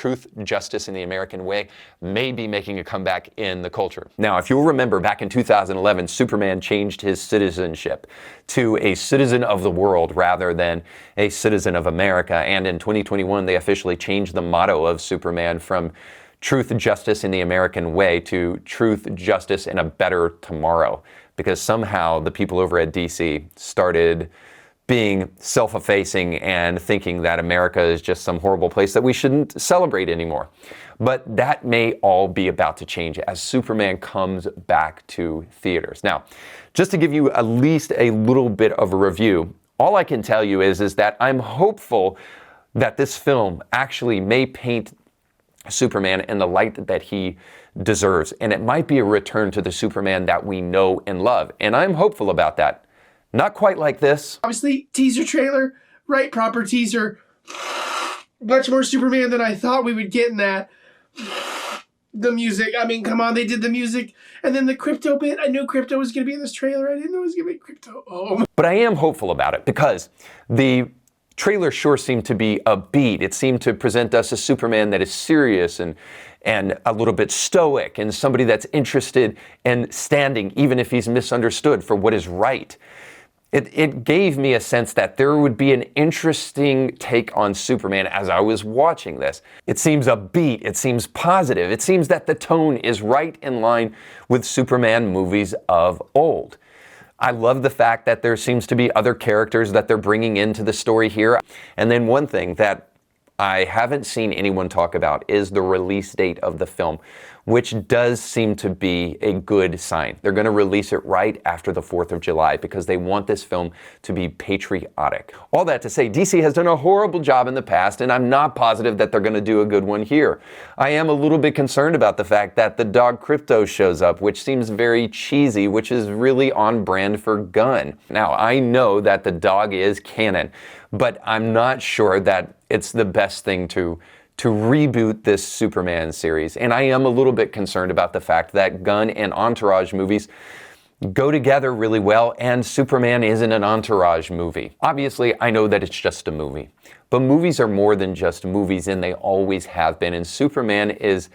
truth, justice, and the American way may be making a comeback in the culture. Now, if you'll remember, back in 2011, Superman changed his citizenship to a citizen of the world rather than a citizen of America. And in 2021, they officially changed the motto of Superman from truth, justice, in the American way to truth, justice, and a better tomorrow. Because somehow the people over at DC started being self-effacing and thinking that America is just some horrible place that we shouldn't celebrate anymore. But that may all be about to change as Superman comes back to theaters. Now, just to give you at least a little bit of a review, all I can tell you is that I'm hopeful that this film actually may paint Superman in the light that he deserves. And it might be a return to the Superman that we know and love. And I'm hopeful about that. Not quite like this. Obviously, teaser trailer, right? Proper teaser. Much more Superman than I thought we would get in that. The music, I mean, come on, they did the music. And then the crypto bit, I knew crypto was going to be in this trailer. I didn't know it was going to be crypto. Oh. But I am hopeful about it because the trailer sure seemed to be upbeat. It seemed to present us a Superman that is serious and a little bit stoic and somebody that's interested in standing even if he's misunderstood for what is right. It gave me a sense that there would be an interesting take on Superman as I was watching this. It seems upbeat, it seems positive, it seems that the tone is right in line with Superman movies of old. I love the fact that there seems to be other characters that they're bringing into the story here. And then one thing that I haven't seen anyone talk about is the release date of the film, which does seem to be a good sign. They're going to release it right after the 4th of July because they want this film to be patriotic. All that to say, DC has done a horrible job in the past, and I'm not positive that they're going to do a good one here. I am a little bit concerned about the fact that the dog Crypto shows up, which seems very cheesy, which is really on brand for Gunn. Now, I know that the dog is canon, but I'm not sure that it's the best thing to reboot this Superman series. And I am a little bit concerned about the fact that Gunn and Entourage movies go together really well, and Superman isn't an Entourage movie. Obviously, I know that it's just a movie, but movies are more than just movies, and they always have been. And Superman is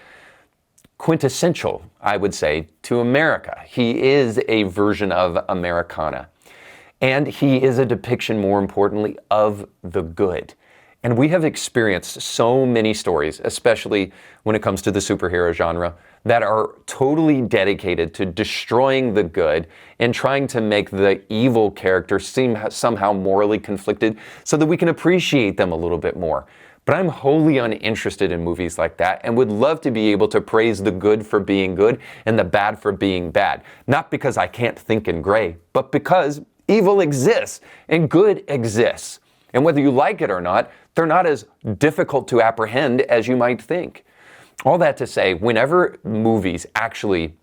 quintessential, I would say, to America. He is a version of Americana. And he is a depiction, more importantly, of the good. And we have experienced so many stories, especially when it comes to the superhero genre, that are totally dedicated to destroying the good and trying to make the evil characters seem somehow morally conflicted so that we can appreciate them a little bit more. But I'm wholly uninterested in movies like that and would love to be able to praise the good for being good and the bad for being bad. Not because I can't think in gray, but because evil exists and good exists. And whether you like it or not, they're not as difficult to apprehend as you might think. All that to say, whenever movies actually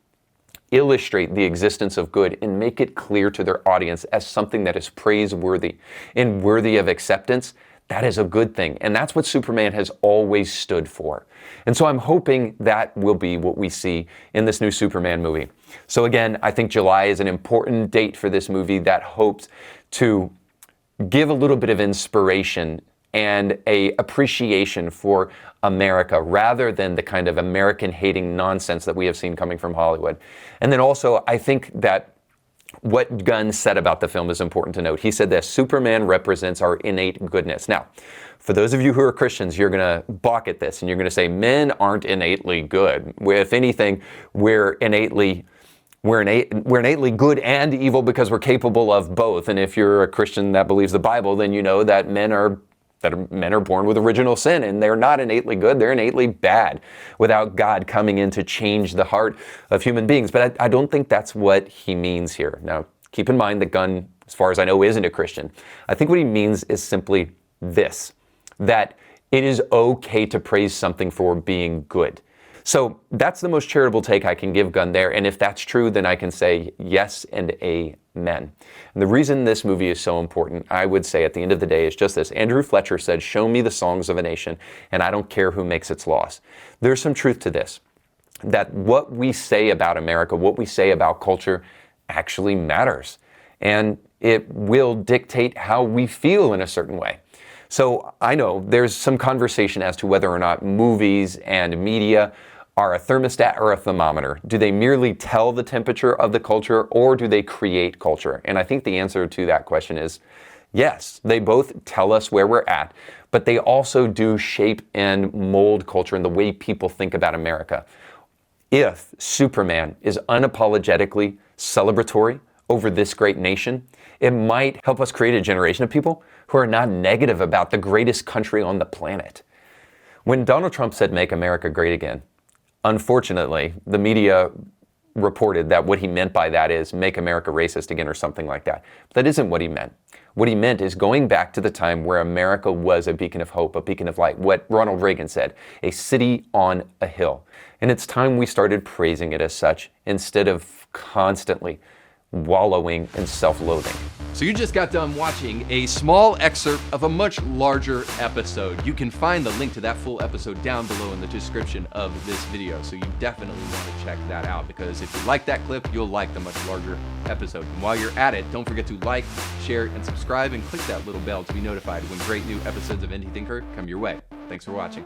illustrate the existence of good and make it clear to their audience as something that is praiseworthy and worthy of acceptance, that is a good thing. And that's what Superman has always stood for. And so I'm hoping that will be what we see in this new Superman movie. So again, I think July is an important date for this movie that hopes to give a little bit of inspiration and a appreciation for America rather than the kind of American-hating nonsense that we have seen coming from Hollywood. And then also, I think that what Gunn said about the film is important to note. He said that Superman represents our innate goodness. Now, for those of you who are Christians, you're going to balk at this and you're going to say, men aren't innately good. If anything, we're innately good and evil because we're capable of both. And if you're a Christian that believes the Bible, then you know that men are born with original sin, and they're not innately good, they're innately bad without God coming in to change the heart of human beings. But I don't think that's what he means here. Now, keep in mind that Gunn, as far as I know, isn't a Christian. I think what he means is simply this, that it is okay to praise something for being good. So that's the most charitable take I can give Gunn there. And if that's true, then I can say yes and amen. And the reason this movie is so important, I would say at the end of the day, is just this. Andrew Fletcher said, "Show me the songs of a nation, and I don't care who makes its laws." There's some truth to this, that what we say about America, what we say about culture actually matters. And it will dictate how we feel in a certain way. So I know there's some conversation as to whether or not movies and media are a thermostat or a thermometer. Do they merely tell the temperature of the culture, or do they create culture? And I think the answer to that question is yes, they both tell us where we're at, but they also do shape and mold culture and the way people think about America. If Superman is unapologetically celebratory over this great nation, it might help us create a generation of people who are not negative about the greatest country on the planet. When Donald Trump said, "Make America Great Again," unfortunately, the media reported that what he meant by that is "make America racist again" or something like that. But that isn't what he meant. What he meant is going back to the time where America was a beacon of hope, a beacon of light, what Ronald Reagan said, a city on a hill. And it's time we started praising it as such instead of constantly wallowing in self-loathing. So you just got done watching a small excerpt of a much larger episode. You can find the link to that full episode down below in the description of this video. So you definitely want to check that out, because if you like that clip, you'll like the much larger episode. And while you're at it, don't forget to like, share, and subscribe, and click that little bell to be notified when great new episodes of Indie Thinker come your way. Thanks for watching.